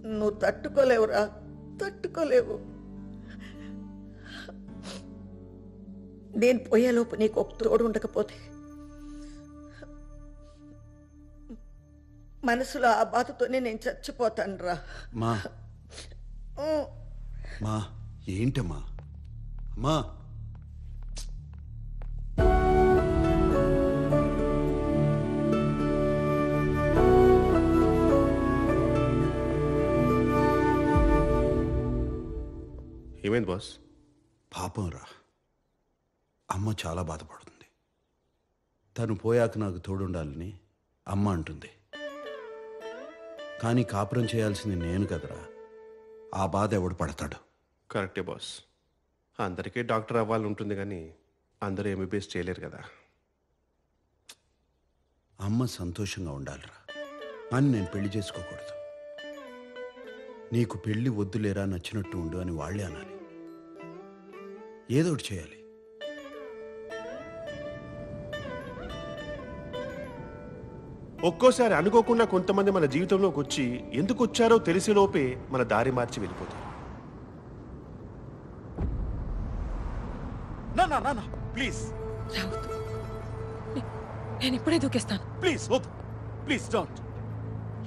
నువ్వు తట్టుకోలేవురా, తట్టుకోలేవు. నేను పోయేలోపు నీకు ఒక తోడు ఉండకపోతే మనసులో ఆ బాధతోనే నేను చచ్చిపోతాను రా. మా ఏంటమ్మా అమ్మా? ఏమైంది బాస్? పాపం రా, అమ్మ చాలా బాధపడుతుంది. తను పోయాక నాకు తోడుండాలని అమ్మ అంటుంది. కానీ కాపురం చేయాల్సింది నేను కదరా. ఆ బాధ ఎవడు పడతాడు? కరెక్టే బాస్. అందరికీ డాక్టర్ అవ్వాలని ఉంటుంది, కానీ అందరూ ఎంబీబీఎస్ చేయలేరు కదా. అమ్మ సంతోషంగా ఉండాలిరా, అని నేను పెళ్లి చేసుకోకూడదు. నీకు పెళ్లి వద్దులేరా, నచ్చినట్టు ఉండు అని వాళ్ళే అనాలి. ఏదో ఒకటి చేయాలి. ఒక్కోసారి అనుకోకుండా కొంతమంది మన జీవితంలోకి వచ్చి ఎందుకు వచ్చారో తెలిసేలోపే మన దారి మార్చి వెళ్ళిపోతారు. ప్లీజ్ రావద్దు, నేను ఇప్పుడే దూకేస్తాను. ప్లీజ్ వద్దు, ప్లీజ్ డోంట్.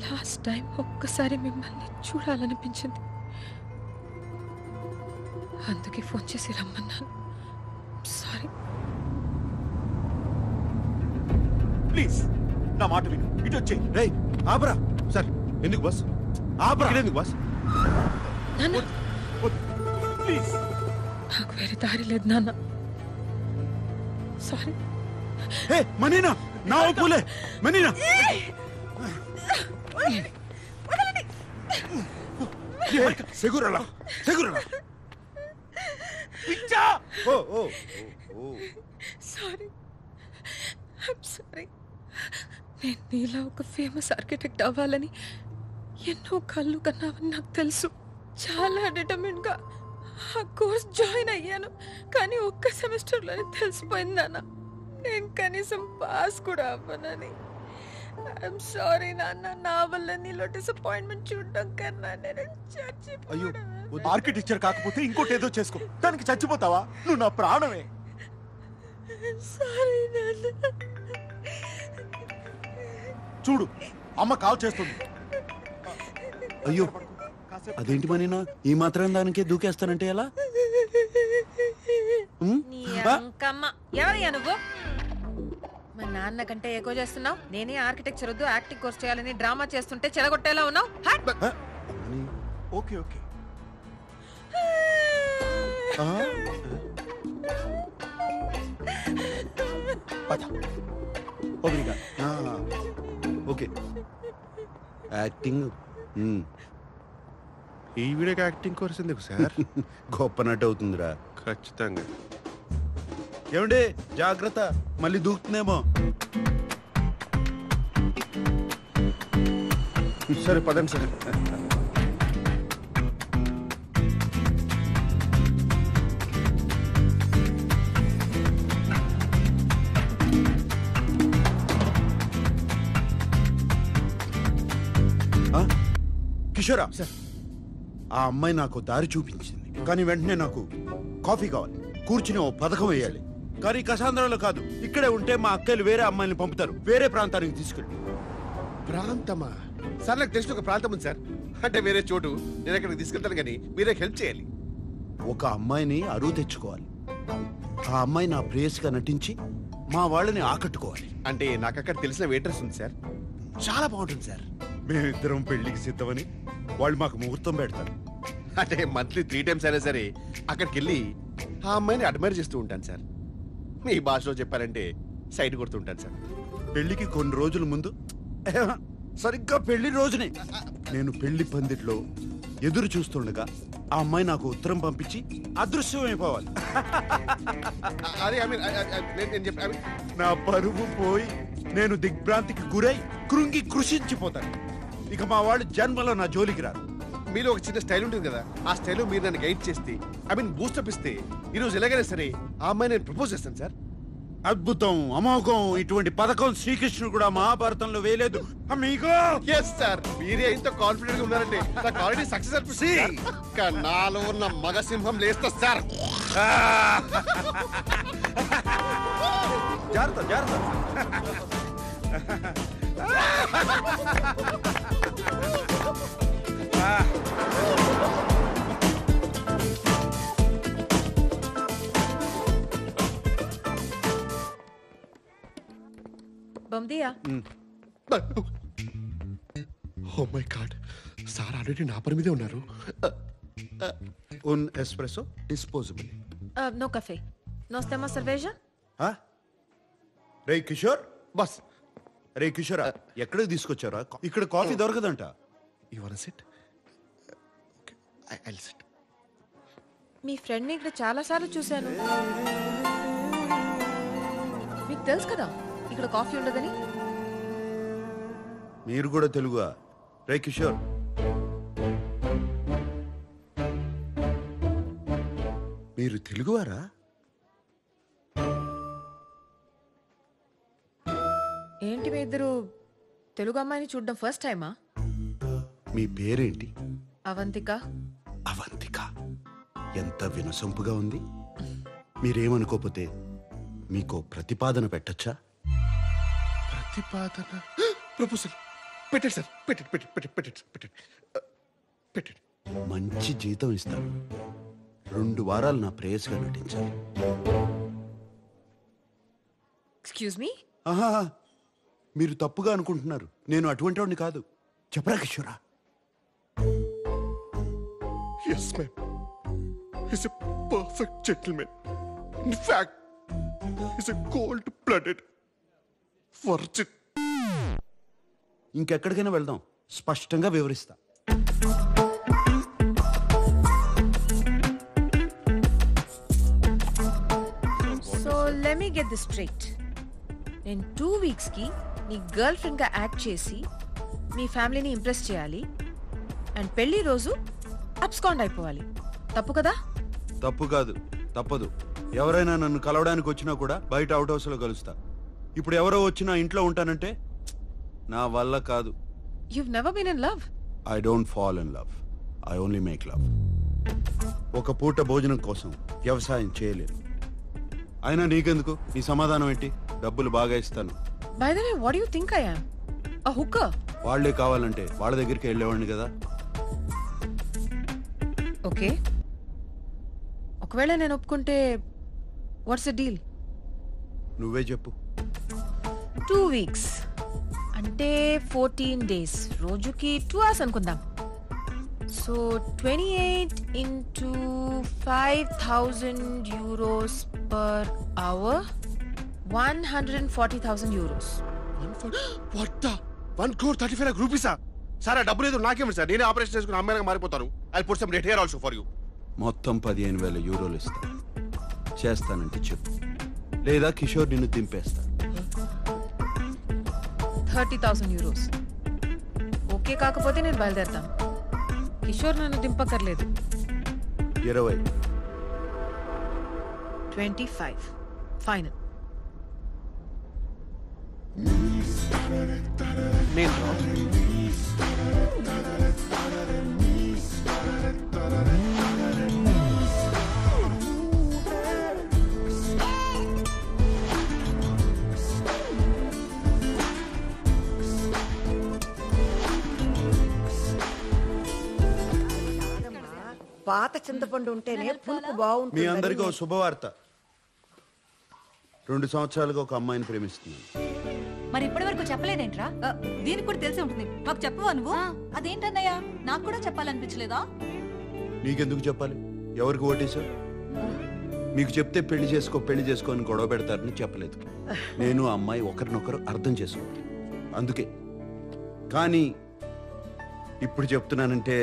లాస్ట్ టైం ఒక్కసారి మిమ్మల్ని చూడాలనిపించింది, అందుకే ఫోన్ చేసి రమ్మన్నాను. సారీ. ప్లీజ్ నా మాట విను, ఇటు వచ్చే. రేయ్ ఆపరా. సార్ ఎందుకు బాస్? ఆపరా. ఎందుకు బాస్? నాన్న, ప్లీజ్. నాకు వేరే దారి లేదు నాన్న. సారీ. హే మనీనా, నా ఒప్పులే మనీనా. సెగురలా సెగురలా. పిచ్చా. ఓ ఓ ఓ. Sorry, I'm sorry. నేను నీలా ఒక ఫేమస్ ఆర్కిటెక్ట్ అవ్వాలని ఎన్నో కళ్ళు కన్నావని నాకు తెలుసు. చాలా డిటర్మిన్గా ఆ కోర్స్ జాయిన్ అయ్యాను, కానీ ఒక్క సెమిస్టర్లోనే తెలిసిపోయింది నాన్న, నేను కనీసం పాస్ కూడా అవ్వనని. ఐఎమ్ సారీ నాన్న, నా వల్ల నీలో డిసప్పాయింట్మెంట్ చూడడం కన్నా నేను అయ్యో, ఆర్కిటెక్చర్ కాకపోతే ఇంకోటి ఏదో చేసుకో, దానికి చచ్చిపోతావా? నువ్వు నా ప్రాణమే. సారీ నాన్న. చూడు, అమ్మ కాల్ చేస్తుంది. అయ్యో, అదేంటి మనీనా, ఈ మాత్రం దానికే దూకేస్తానంటే ఎలా? ఎవరయ్యా నువ్వు? మా నాన్న కంటే ఎక్కువ చేస్తున్నావు. నేనే ఆర్కిటెక్చర్ వద్దు యాక్టింగ్ కోర్స్ చేయాలని డ్రామా చేస్తుంటే చెడగొట్టేలా ఉన్నావు. Okay okay. Okay acting. ఈ వీడియోకి యాక్టింగ్ కోర్స్ ఎందుకు సార్? గొప్ప నటు అవుతుందిరా. ఖచ్చితంగా. ఏమండి జాగ్రత్త, మళ్ళీ దూకుతుందేమో. సరే పదండి సార్. కిషోరా సార్, ఆ అమ్మాయి నాకు దారి చూపించింది, కానీ వెంటనే నాకు కాఫీ కావాలి, కూర్చుని ఓ పథకం వేయాలి. కానీ కసాంధ్రాలో కాదు, ఇక్కడే ఉంటే మా అక్కలు వేరే అమ్మాయిని పంపుతారు, వేరే ప్రాంతానికి తీసుకెళ్ళి. ప్రాంతమా సార్? నాకు తెలిసిన ఒక ప్రాంతం ఉంది సార్, అంటే వేరే చోటు. నేను అక్కడికి తీసుకెళ్తాను, కానీ మీరే హెల్ప్ చేయాలి. ఒక అమ్మాయిని అరువు తెచ్చుకోవాలి. ఆ అమ్మాయి నా ప్రేయస్గా నటించి మా వాళ్ళని ఆకట్టుకోవాలి. అంటే నాకు అక్కడ తెలిసిన వెయిటర్స్ ఉంది సార్, చాలా బాగుంటుంది సార్. మేమిద్దరం పెళ్లికి సిద్ధమని వాళ్ళు మాకు ముహూర్తం పెడతారు. అంటే మంత్లీ 3 times అయినా సరే అక్కడికి వెళ్ళి ఆ అమ్మాయిని అడ్మైర్ చేస్తూ ఉంటాను సార్. మీ భాషలో చెప్పాలంటే సైడ్ కొడుతూ ఉంటాను సార్. పెళ్లికి కొన్ని రోజుల ముందు, సరిగ్గా పెళ్లి రోజునే నేను పెళ్లి పందిట్లో ఎదురు చూస్తుండగా ఆ అమ్మాయి నాకు ఉత్తరం పంపించి అదృశ్యమైపోవాలి. అదే నేను చెప్పి నా పరువు పోయి నేను దిగ్భ్రాంతికి గురై కృంగి కృషించిపోతాను. ఇక మా వాళ్ళు జన్మలో నా జోలికి రారు. మీలో ఒక చిన్న స్టైల్ ఉంటుంది కదా, ఆ స్టైల్ మీరు నన్ను గైడ్ చేస్తే, బూస్టప్ ఇస్తే, ఈరోజు ఎలాగైనా సరే ఆ అమ్మాయి నేను ప్రపోజ్ చేస్తాను సార్. అద్భుతం, అమోఘం ఇటువంటి పథకం శ్రీకృష్ణుడు కూడా మహాభారతంలో వేయలేదు. అమ్మీగో ఎస్ సార్, మీరే ఇంత కాన్ఫిడెంట్ గా ఉన్నారంటే నాకు ఆల్రెడీ సక్సెస్ అనిపిస్తుంది. నాలో ఉన్న మగ సింహం లేస్తా సార్. జాగ్రత్త జాగ్రత్త. బందియా oh my god, sir already నా పని మీదే ఉన్నారు. Un espresso disposable. నో కఫే, నో స్టెమా సర్వేజా. రే కిషోర్, బస్ రే కిషోర్, ఎక్కడికి తీసుకొచ్చారా? ఇక్కడ కాఫీ దొరకదంట. You want sit? Okay, I will sit. మీ ఫ్రెండ్ని ఇక్కడ చాలా సార్లు చూశాను. మీకు తెలుసు కదా ఇక్కడ కాఫీ ఉండదని. మీరు కూడా తెలుగుగా? రే కిషోర్, మీరు తెలుగువారా? ఏంటి మీ ఇద్దరు తెలుగు అమ్మాయిని చూడడం ఫస్ట్ టైమా? మీ పేరేంటి? అవంతిక. అవంతిక, ఎంత వినసొంపుగా ఉంది. మీరేమనుకోపోతే మీకు ప్రతిపాదన పెట్టచ్చా? ప్రతిపాదన, ప్రపోజల్ పెట్టండి సార్. పెట్టండి పెట్టండి పెట్టండి పెట్టండి పెట్టండి. మంచి జీతం ఇస్తాను. 2 వారాలు నా ప్రేయస్గా నటించాలి. Excuse me. ఆహా, మీరు తప్పుగా అనుకుంటున్నారు. నేను అటువంటి వాడిని కాదు. చెప్పరా కిషోరా? Yes ma'am, is a perfect gentlemen. In fact is a cold blooded virgin. ఇంకెక్కడికైనా వెళ్దాం, స్పష్టంగా వివరిస్తా. So let me get this straight. నేను 2 వీక్స్ కి నీ గర్ల్ ఫ్రెండ్ గా యాక్ట్ చేసి మీ ఫ్యామిలీని ఇంప్రెస్ చేయాలి అండ్ పెళ్లి రోజు అబ్స్కాండ్ అయిపోవాలి. తప్పు కదా? తప్పు కాదు, తప్పదు. ఎవరైనా నన్ను కలవడానికి వచ్చినా కూడా బయట అవుట్ హౌస్ లో కలుస్తా. ఇప్పుడు ఎవరో వచ్చినా ఇంట్లో ఉంటానంటే నా వల్ల కాదు. You've never been in love? I don't fall in love, I only make love. ఒక పూట భోజనం కోసం వ్యవసాయం చేయలేను. అయినా నీకెందుకు? నీ సమాధానం ఏంటి? డబ్బులు బాగా ఇస్తాను. By the way, what do you think I am? A hooker? వాళ్లే కావాలంటే వాళ్ళ దగ్గరికి వెళ్ళేవాడిని కదా. ఓకే, ఒకవేళ నేను ఒప్పుకుంటే వాట్స్ ద డీల్? నువ్వే చెప్పు. 2 వీక్స్ అంటే 14 డేస్, రోజుకి 2 hours అనుకుందాం. So 28 into 5,000 euros per hour, 140,000 euros. What the 1,35,00,000 రూపీసా? సార్, ఆ డబ్బు లేదు నాకేమిటి సార్? నేనే ఆపరేషన్ చేసుకుని అమ్మాయిగా మారిపోతాను. I put some red hair also for you. మొత్తం 15,000 యూరోలు ఇస్తా. చేస్తానంటే చెప్పు, లేదా కిషోర్ నిన్ను దింపేస్తా. 30,000 euros. ఓకే కాకపోతే నేను బయలుదేరతాను. కిషోర్ నన్ను దింపక్కర్లేదు. 20. 25 ఫైనల్. పాత చింతపండు ఉంటేనే పులుపు మీ బాగుంటుంది. అందరికీ ఓ శుభవార్త. 2 సంవత్సరాలుగా ఒక అమ్మాయిని ప్రేమిస్తున్నాను. మరి ఇప్పటి వరకు చెప్పలేదేంట్రా? దీనికి కూడా తెలిసి ఉంటుంది. మాకు చెప్పవా నువ్వు? అదేంటన్నయ్య, నాకు కూడా చెప్పాలనిపించలేదా? నీకెందుకు చెప్పాలి? ఎవరికి ఓటేశావు? మీకు చెప్తే పెళ్లి చేసుకో అని గొడవ పెడతారని చెప్పలేదు. నేను ఆ అమ్మాయి ఒకరినొకరు అర్థం చేసుకోవాలి, అందుకే. కానీ ఇప్పుడు చెప్తున్నానంటే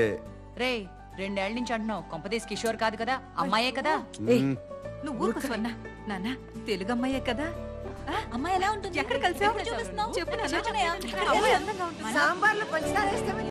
రే, 2 ఏళ్ల నుంచి అంటున్నావు. కొంపదేశ్ కిషోర్ కాదు కదా, అమ్మాయే కదా? నువ్వు ఊరుకు స్వర్ణ. నాన్న, తెలుగు అమ్మాయే కదా? అమ్మాయి ఎలా ఉంటుంది? ఎక్కడ కలిసి చూపిస్తున్నావు? చెప్పు నాన్న. సాంబార్లో పంచదార వేస్తే